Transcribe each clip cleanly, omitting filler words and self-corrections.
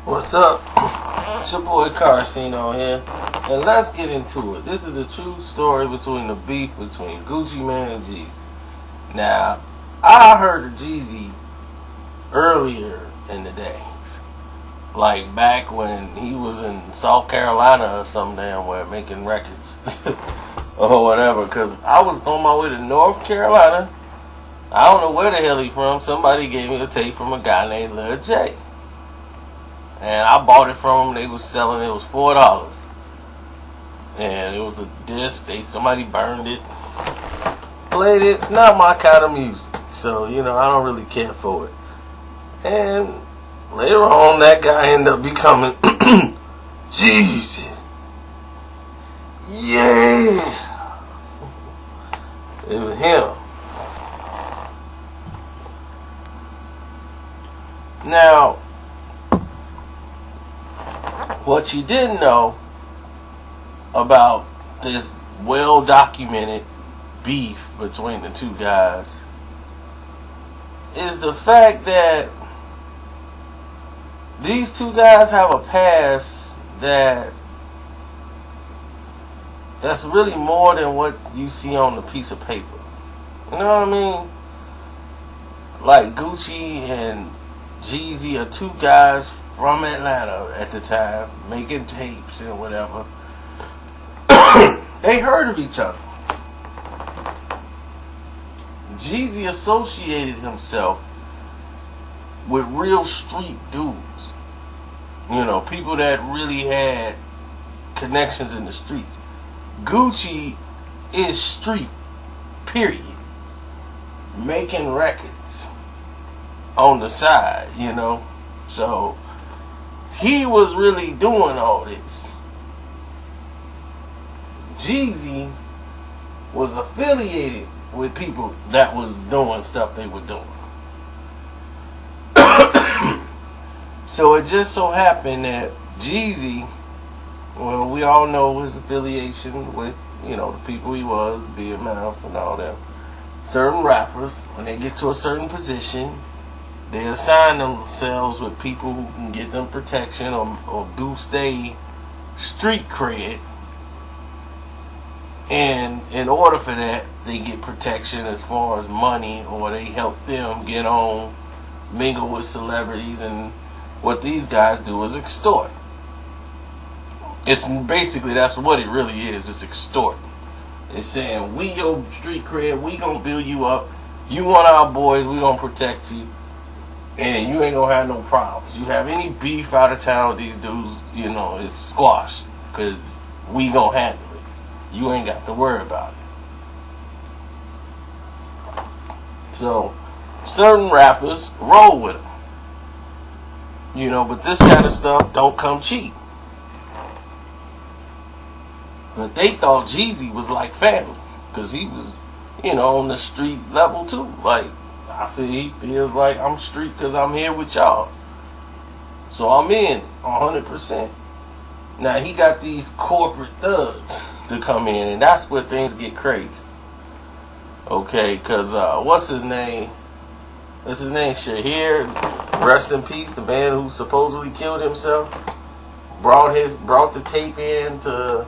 What's up? It's your boy Carcino here, and let's get into it. This is the true story between the beef between Gucci Mane and Jeezy. Now, I heard of Jeezy earlier in the days, like back when he was in South Carolina or some damn where making records or whatever. Cause I was on my way to North Carolina. I don't know where the hell he from. Somebody gave me a tape from a guy named Lil J. And I bought it from them. They was selling it was $4. And it was a disc. Somebody burned it. Played it. It's not my kind of music. So, I don't really care for it. And later on that guy ended up becoming Jeezy. Yeah. It was him. Now, what you didn't know about this well-documented beef between the two guys is the fact that these two guys have a past that's really more than what you see on the piece of paper. You know what I mean? Like Gucci and Jeezy are two guys from Atlanta at the time, making tapes and whatever. They heard of each other. Jeezy associated himself with real street dudes. People that really had connections in the streets. Gucci is street, period. Making records on the side, So he was really doing all this. Jeezy was affiliated with people that was doing stuff they were doing. So it just so happened that Jeezy, well, we all know his affiliation with, the people he was, BMF and all that. Certain rappers, when they get to a certain position, they assign themselves with people who can get them protection or boost their street cred. And in order for that, they get protection as far as money, or they help them get on, mingle with celebrities, and what these guys do is extort. It's basically, that's what it really is. It's extort. It's saying, we your street cred, we gonna build you up. You want our boys, we gonna protect you. And you ain't gonna have no problems. You have any beef out of town with these dudes, it's squashed. Because we gonna handle it. You ain't got to worry about it. So, certain rappers roll with them. But this kind of stuff don't come cheap. But they thought Jeezy was like family. Because he was, on the street level too. Like, he feels like I'm street because I'm here with y'all. So I'm in 100%. Now he got these corporate thugs to come in, and that's where things get crazy. Okay, because what's his name? Shahir, rest in peace, the man who supposedly killed himself, brought the tape in to,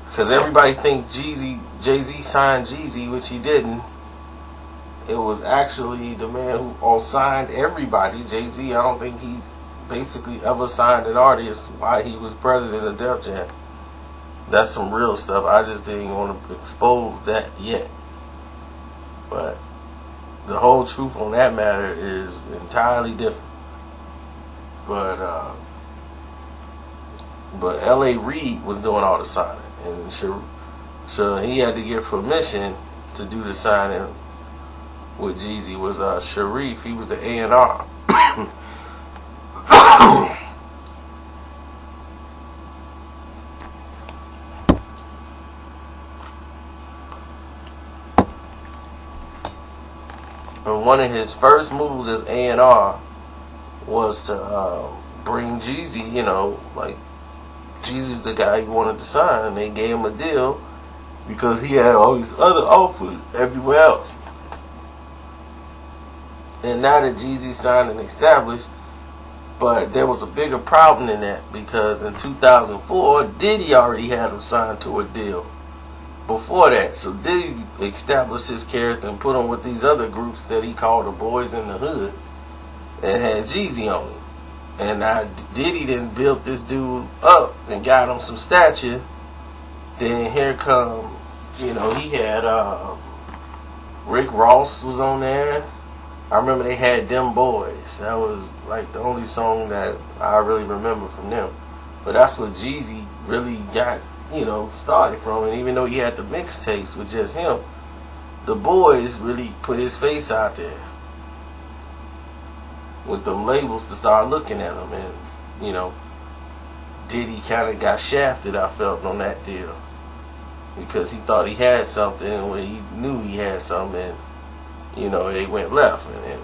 because everybody think Jay-Z signed Jeezy, which he didn't. It was actually the man who all signed everybody. Jay-Z, I don't think he's basically ever signed an artist while he was president of Def Jam. That's some real stuff. I just didn't want to expose that yet. But the whole truth on that matter is entirely different. But L.A. Reid was doing all the signing. And so he had to get permission to do the signing. With Jeezy was Sharif. He was the A&R. And one of his first moves as A&R was to bring Jeezy, like Jeezy's the guy he wanted to sign, and they gave him a deal because he had all these other offers everywhere else. And now that Jeezy signed and established, But there was a bigger problem than that, because in 2004, Diddy already had him signed to a deal before that. So Diddy established his character and put him with these other groups that he called the Boys in the Hood, and had Jeezy on it. And now Diddy then built this dude up and got him some stature. Then here come, he had Rick Ross was on there. I remember they had Them Boys. That was like the only song that I really remember from them. But that's what Jeezy really got, started from. And even though he had the mixtapes with just him, the Boys really put his face out there with them labels to start looking at him. And, Diddy kind of got shafted, I felt, on that deal, because he thought he had something when he knew he had something, and they went left, and then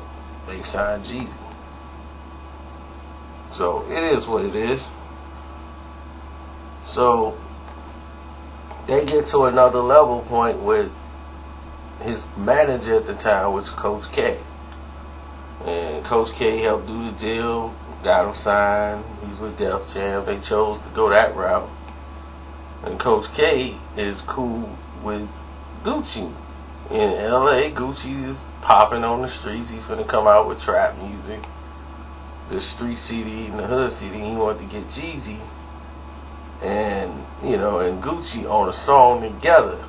they signed Jeezy. So it is what it is. So they get to another level point with his manager at the time, which was Coach K. And Coach K helped do the deal, got him signed. He's with Def Jam. They chose to go that route. And Coach K is cool with Gucci. In LA, Gucci is popping on the streets. He's finna come out with trap music, the street CD and the hood CD. He wanted to get Jeezy and and Gucci on a song together.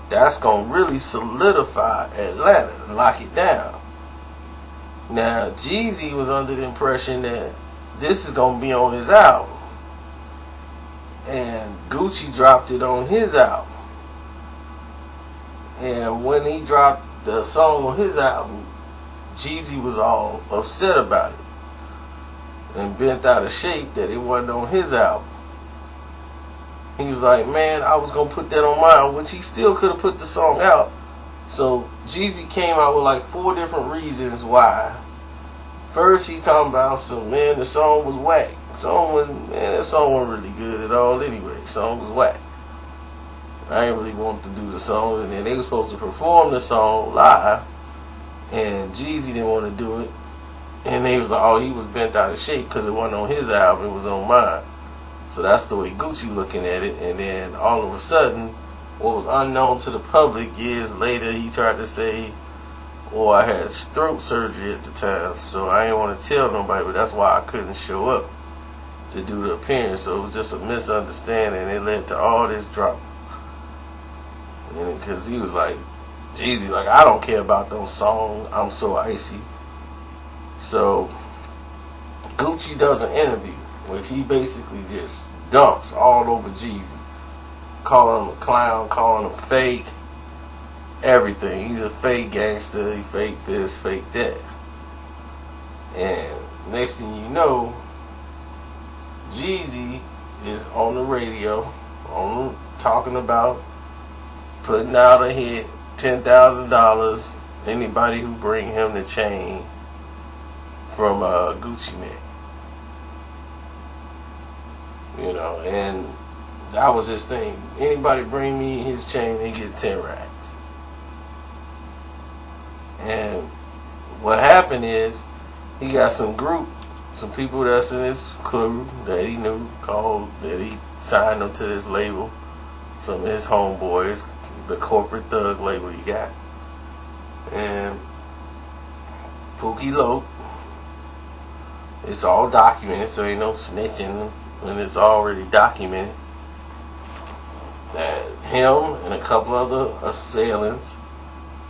That's gonna really solidify Atlanta and lock it down. Now Jeezy was under the impression that this is gonna be on his album, and Gucci dropped it on his album. And when he dropped the song on his album, Jeezy was all upset about it and bent out of shape that it wasn't on his album. He was like, man, I was going to put that on mine, which he still could have put the song out. So Jeezy came out with like 4 different reasons why. First, he talking about the song was whack. That song wasn't really good at all anyway. The song was whack. I didn't really want to do the song, and then they were supposed to perform the song live, and Jeezy didn't want to do it, and they was like, he was bent out of shape because it wasn't on his album, it was on mine. So that's the way Gucci looking at it. And then all of a sudden, what was unknown to the public, years later, he tried to say, I had throat surgery at the time, so I didn't want to tell nobody, but that's why I couldn't show up to do the appearance. So it was just a misunderstanding, and it led to all this drama. Because he was like, Jeezy, like, I don't care about those songs, I'm so icy. So Gucci does an interview which he basically just dumps all over Jeezy, calling him a clown, calling him fake, everything. He's a fake gangster, he fake this, fake that. And next thing you know, Jeezy is on the radio, talking about putting out a hit, $10,000, anybody who bring him the chain from Gucci Mane. And that was his thing. Anybody bring me his chain, they get 10 racks. And what happened is, he got some people that's in his crew that he knew, that he signed them to this label. Some of his homeboys, the corporate thug label he got. And Pookie Loc, it's all documented, so ain't no snitching, and it's already documented that him and a couple other assailants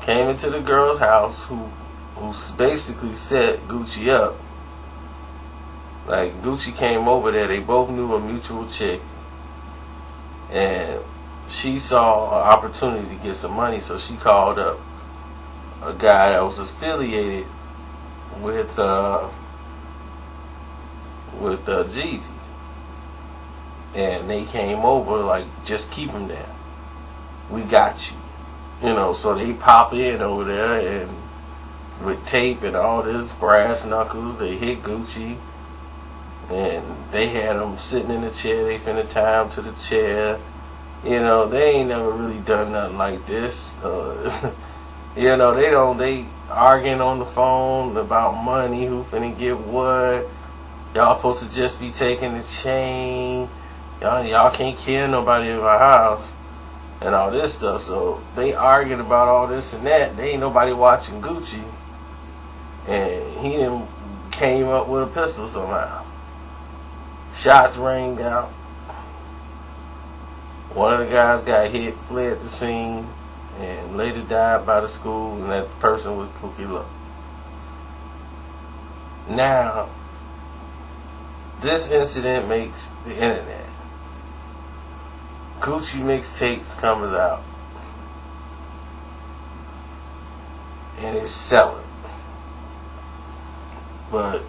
came into the girl's house who basically set Gucci up. Like, Gucci came over there, they both knew a mutual chick, and she saw an opportunity to get some money, so she called up a guy that was affiliated with Jeezy. And they came over like, just keep him there. We got you. So they pop in over there and with tape and all this, brass knuckles, they hit Gucci. And they had him sitting in the chair, they finna tie him to the chair. They ain't never really done nothing like this. They arguing on the phone about money, who finna get what. Y'all supposed to just be taking the chain. Y'all can't kill nobody in my house and all this stuff. So they arguing about all this and that. They ain't nobody watching Gucci, and he done came up with a pistol somehow. Shots rang out. One of the guys got hit, fled the scene, and later died by the school, and that person was Pookie Low. Now, this incident makes the internet. Gucci mixtapes comes out, and it's selling. But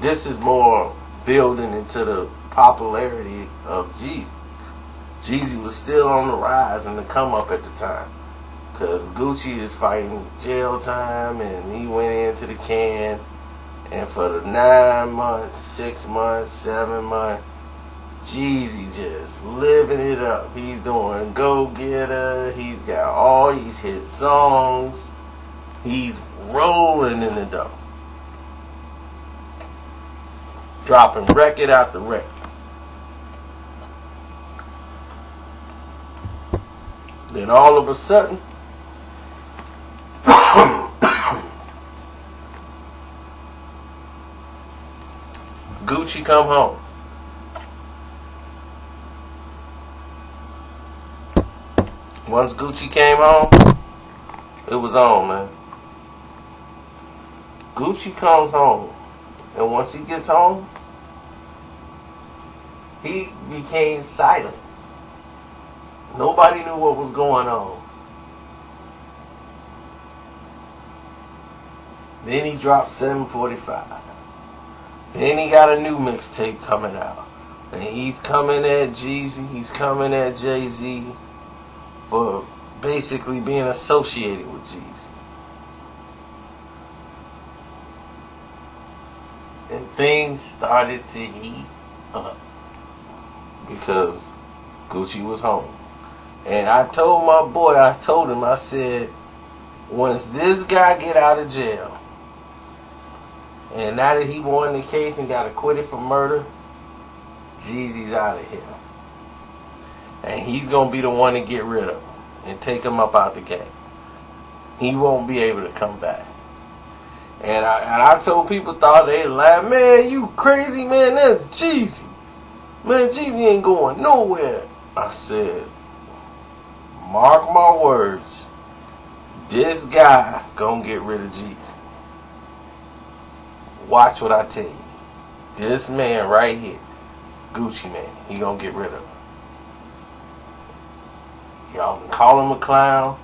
this is more building into the popularity of Jeezy. Jeezy was still on the rise and the come up at the time, because Gucci is fighting jail time, and he went into the can, and for the 9 months, 6 months, 7 months, Jeezy just living it up. He's doing Go Getter. He's got all these hit songs. He's rolling in the dough, dropping record after record. Then all of a sudden, Gucci come home. Once Gucci came home, it was on, man. Gucci comes home, and once he gets home, he became silent. Nobody knew what was going on. Then he dropped 745. Then he got a new mixtape coming out. And he's coming at Jeezy, he's coming at Jay-Z for basically being associated with Jeezy. And things started to heat up because Gucci was home. And I told my boy, I said, once this guy get out of jail, and now that he won the case and got acquitted for murder, Jeezy's out of here. And he's going to be the one to get rid of him and take him up out the game. He won't be able to come back. And I told people, thought they laughed, man, you crazy, man, that's Jeezy. Man, Jeezy ain't going nowhere. I said, mark my words, this guy gonna get rid of Jeezy. Watch what I tell you. This man right here, Gucci man, he gonna get rid of him. Y'all can call him a clown.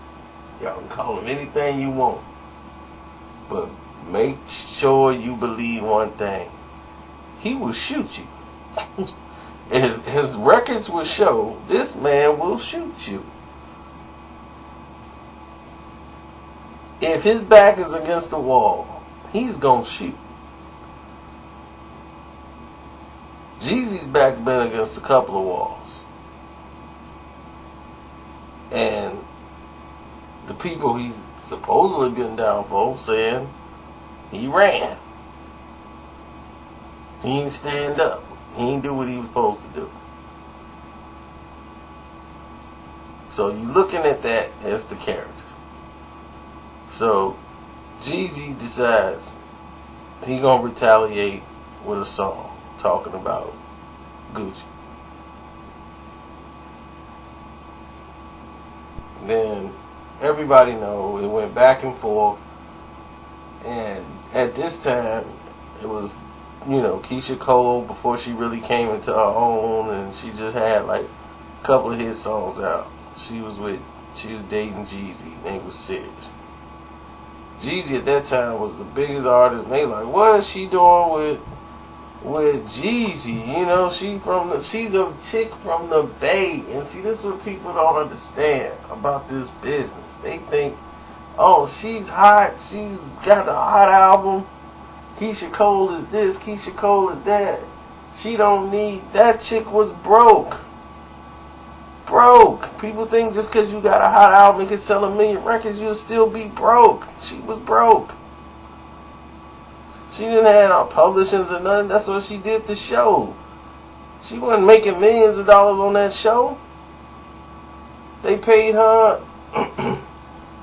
Y'all can call him anything you want. But make sure you believe one thing. He will shoot you. His records will show this man will shoot you. If his back is against the wall, he's gonna shoot. Jeezy's back been against a couple of walls. And the people he's supposedly been down for saying he ran. He didn't stand up. He didn't do what he was supposed to do. So you looking at that as the character. So Jeezy decides he gonna retaliate with a song talking about Gucci. Then everybody know it went back and forth, and at this time it was, Keisha Cole before she really came into her own, and she just had like a couple of hit songs out. She was dating Jeezy, and it was serious. Jeezy at that time was the biggest artist, and they like, what is she doing with Jeezy? She's a chick from the Bay. And see, this is what people don't understand about this business. They think, oh, she's hot, she's got a hot album, Keisha Cole is this, Keisha Cole is that. She don't need, that chick was broke. People think just because you got a hot album and can sell 1 million records, you'll still be broke. She was broke. She didn't have no publishings or nothing. That's what she did the show. She wasn't making millions of dollars on that show. They paid her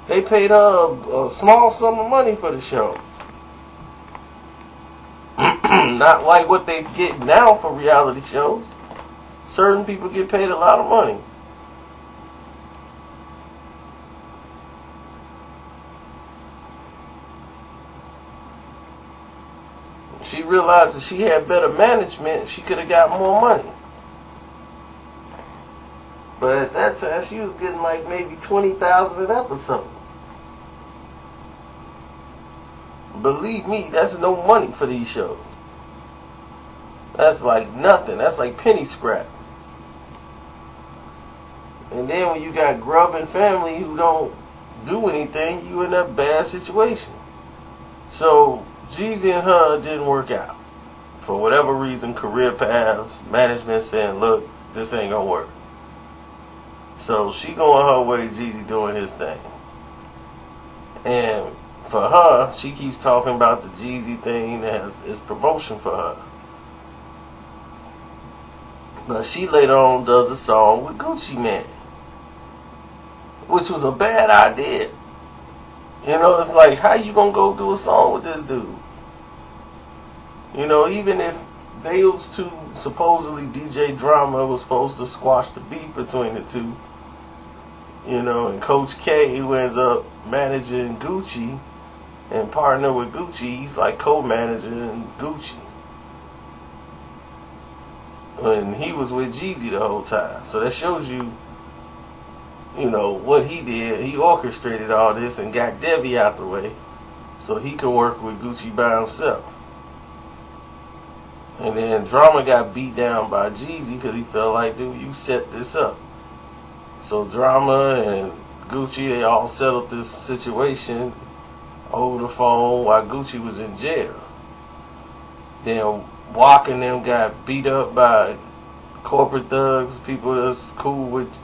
they paid her a small sum of money for the show. Not like what they get now for reality shows. Certain people get paid a lot of money. She realized that she had better management, she could have got more money. But at that time, she was getting like maybe $20,000 an episode. Believe me, that's no money for these shows. That's like nothing. That's like penny scrap. And then when you got grubbing family who don't do anything, you in a bad situation. So Jeezy and her didn't work out. For whatever reason, career paths, management saying, look, this ain't gonna work. So she going her way, Jeezy doing his thing. And for her, she keeps talking about the Jeezy thing that is promotion for her. But she later on does a song with Gucci Mane, which was a bad idea. You know, it's like, how you gonna go do a song with this dude? You know, even if those two, supposedly DJ Drama was supposed to squash the beef between the two, you know, and Coach K, who ends up managing Gucci and partner with Gucci, he's like co-manager in Gucci. And he was with Jeezy the whole time. So that shows you, you know, what he did. He orchestrated all this and got Debbie out the way so he could work with Gucci by himself. And then Drama got beat down by Jeezy because he felt like, dude, you set this up. So Drama and Gucci, they all settled this situation over the phone while Gucci was in jail. Then Walk and them got beat up by corporate thugs, people that's cool with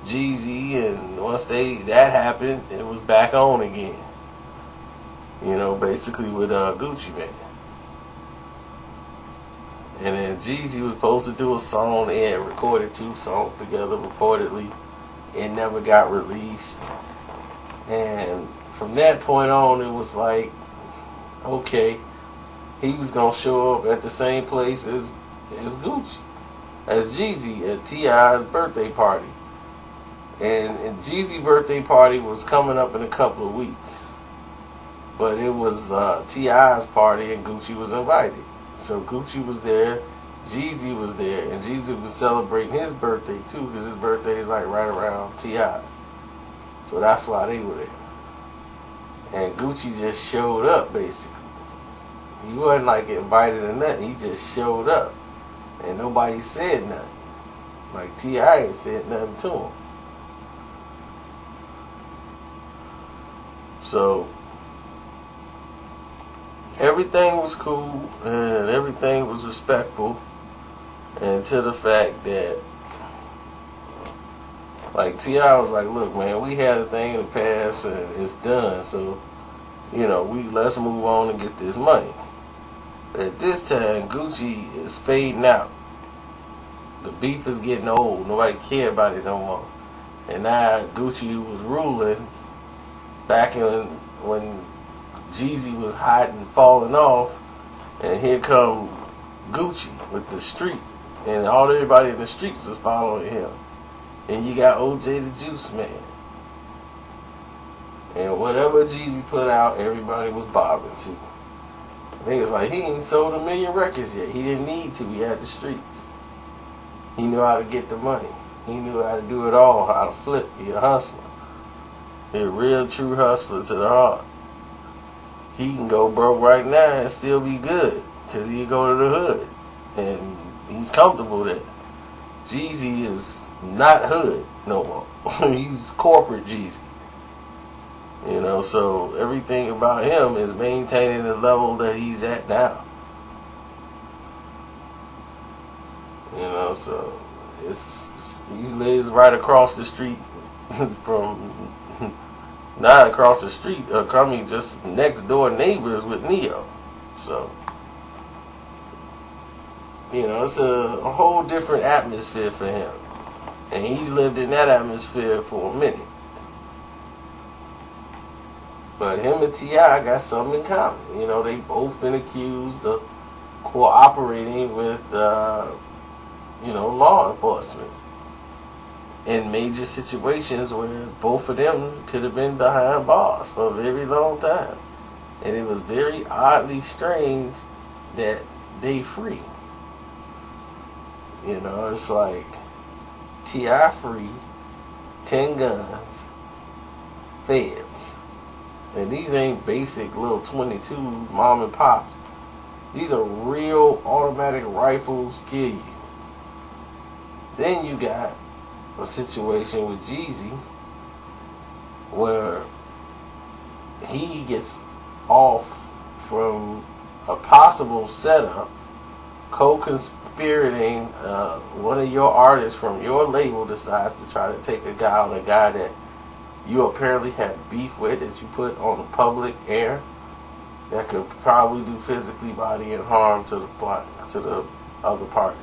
Jeezy, and once that happened, it was back on again. You know, basically with Gucci Mane. And then Jeezy was supposed to do a song. They had recorded 2 songs together, reportedly. It never got released. And from that point on, it was like, okay, he was going to show up at the same place as Gucci, as Jeezy at T.I.'s birthday party. And Jeezy's birthday party was coming up in a couple of weeks. But it was T.I.'s party and Gucci was invited. So Gucci was there, Jeezy was there, and Jeezy was celebrating his birthday too, because his birthday is like right around T.I.'s. So that's why they were there. And Gucci just showed up, basically. He wasn't like invited or nothing, he just showed up. And nobody said nothing. Like T.I. ain't said nothing to him. So everything was cool and everything was respectful, and to the fact that, like, T.I. was like, look, man, we had a thing in the past and it's done, so, you know, let's move on and get this money. But at this time, Gucci is fading out. The beef is getting old. Nobody care about it no more. And now Gucci was ruling back when Jeezy was hot and falling off, and here come Gucci with the street, and everybody in the streets is following him. And you got OJ the Juice Man. And whatever Jeezy put out, everybody was bobbing to. Niggas like, he ain't sold 1 million records yet. He didn't need to. He had the streets. He knew how to get the money. He knew how to do it all, how to flip. He a hustler. He a real true hustler to the heart. He can go broke right now and still be good, because he go to the hood. And he's comfortable there. Jeezy is not hood no more. He's corporate Jeezy. You know, so everything about him is maintaining the level that he's at now. You know, so he lives right across the street from, not across the street, just next door neighbors with Neo. So, it's a whole different atmosphere for him. And he's lived in that atmosphere for a minute. But him and T.I. got something in common. They both been accused of cooperating with, law enforcement in major situations where both of them could have been behind bars for a very long time. And it was very oddly strange that they free. It's like T.I. free, 10 guns, feds. And these ain't basic little 22 mom and pops. These are real automatic rifles, kill you. Then you got a situation with Jeezy where he gets off from a possible setup, co-conspirating. One of your artists from your label decides to try to take a guy out, a guy that you apparently have beef with, that you put on the public air, that could probably do physically body and harm to the other party.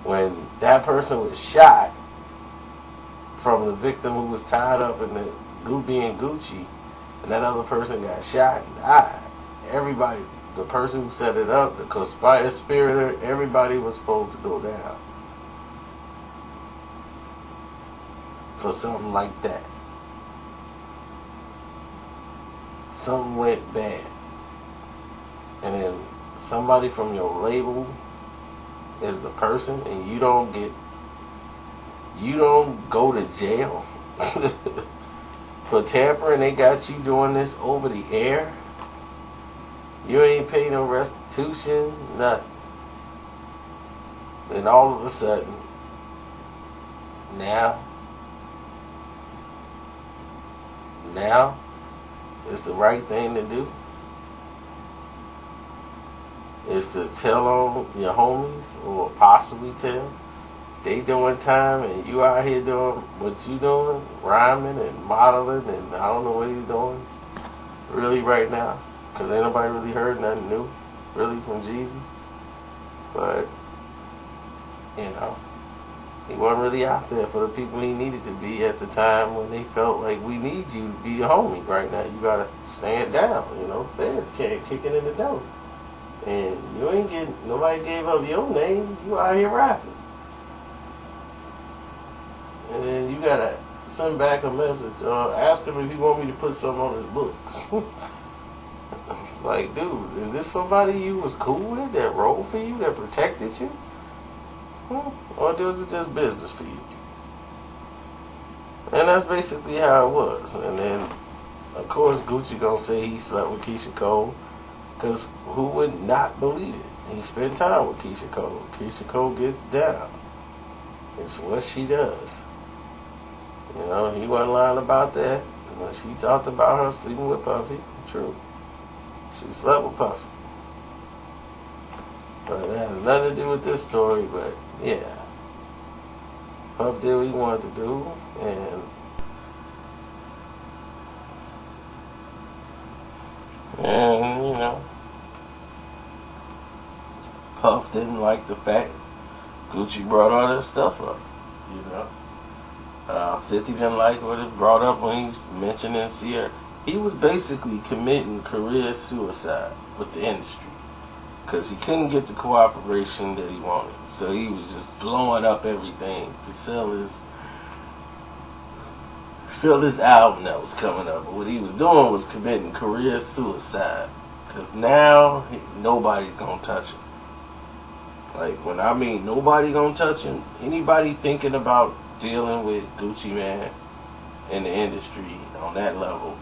When that person was shot from the victim who was tied up in the being Gucci, and that other person got shot and died, everybody, the person who set it up, the conspirator, everybody was supposed to go down for something like that. Something went bad, and then somebody from your label is the person, and you don't go to jail for tampering. They got you doing this over the air. You ain't paid no restitution, nothing. And all of a sudden, now it's the right thing to do. Is to tell on your homies, or possibly tell. They doing time and you out here doing what you doing, rhyming and modeling, and I don't know what he's doing really right now, because ain't nobody really heard nothing new really from Jeezy. But he wasn't really out there for the people he needed to be at the time when they felt like, we need you to be your homie right now. You gotta stand down. Feds can't kick it in the door. And you ain't getting, nobody gave up your name. You out here rapping. And then you gotta send back a message. Ask him if he want me to put something on his books. It's like, dude, is this somebody you was cool with, that rolled for you, that protected you? Or was it just business for you? And that's basically how it was. And then, of course, Gucci gonna say he slept with Keisha Cole. Because who would not believe it? He spent time with Keisha Cole. Keisha Cole gets down. It's what she does. He wasn't lying about that. When she talked about her sleeping with Puffy, true. She slept with Puffy. But that has nothing to do with this story, but yeah. Puff did what he wanted to do, and Puff didn't like the fact Gucci brought all that stuff up. 50 didn't like what it brought up when he was mentioning Sierra. He was basically committing career suicide with the industry, because he couldn't get the cooperation that he wanted. So he was just blowing up everything to sell his album that was coming up. But what he was doing was committing career suicide, because now nobody's gonna touch him. Like, when I mean nobody gonna touch him, anybody thinking about dealing with Gucci Mane in the industry on that level,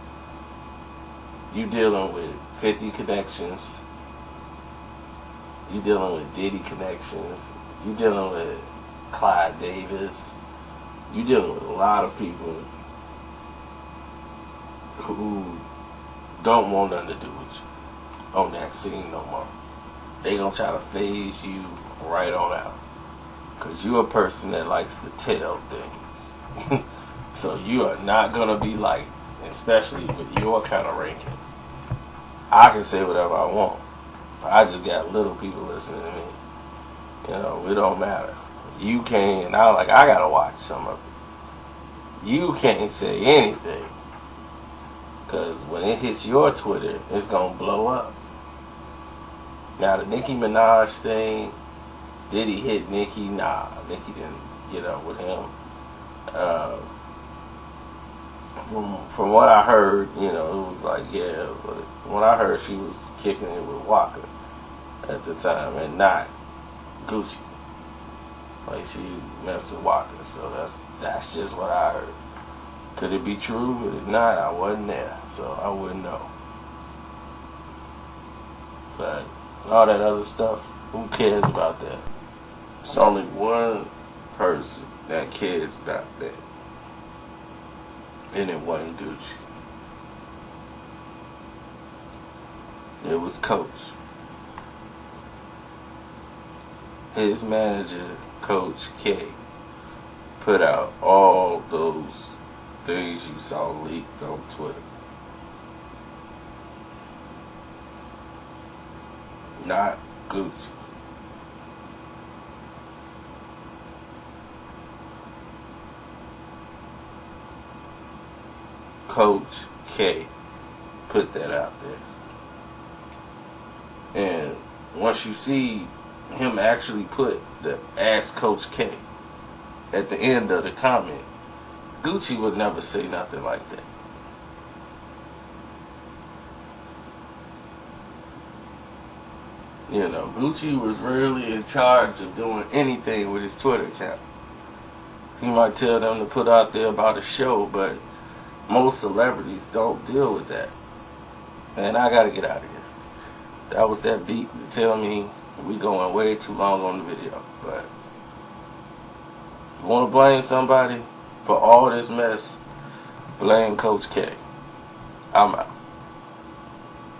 you dealing with 50 connections, you dealing with Diddy connections, you dealing with Clyde Davis, you dealing with a lot of people who don't want nothing to do with you on that scene no more. They gonna try to phase you right on out, because you're a person that likes to tell things. So you are not gonna be liked, especially with your kind of ranking. I can say whatever I want. I just got little people listening to me. You know, it don't matter. You can't, and I gotta watch some of it. You can't say anything. Because when it hits your Twitter, it's gonna blow up. Now the Nicki Minaj thing, did he hit Nicki? Nah, Nicki didn't get up with him. From what I heard, you know, it was like, yeah, but when I heard she was kicking it with Walker at the time and not Gucci. Like she messed with Walker, so that's just what I heard. Could it be true? Could it not? I wasn't there, so I wouldn't know. But all that other stuff, who cares about that? It's only one person that cares about that, and it wasn't Gucci. It was Coach. His manager, Coach K, put out all those things you saw leaked on Twitter. Not Gucci. Coach K put that out there. And once you see him actually put the Ask Coach K at the end of the comment, Gucci would never say nothing like that. You know, Gucci was really in charge of doing anything with his Twitter account. He might tell them to put out there about a show, but most celebrities don't deal with that. And I gotta get out of here. That was that beat to tell me we going way too long on the video. But if you want to blame somebody for all this mess, blame Coach K. I'm out.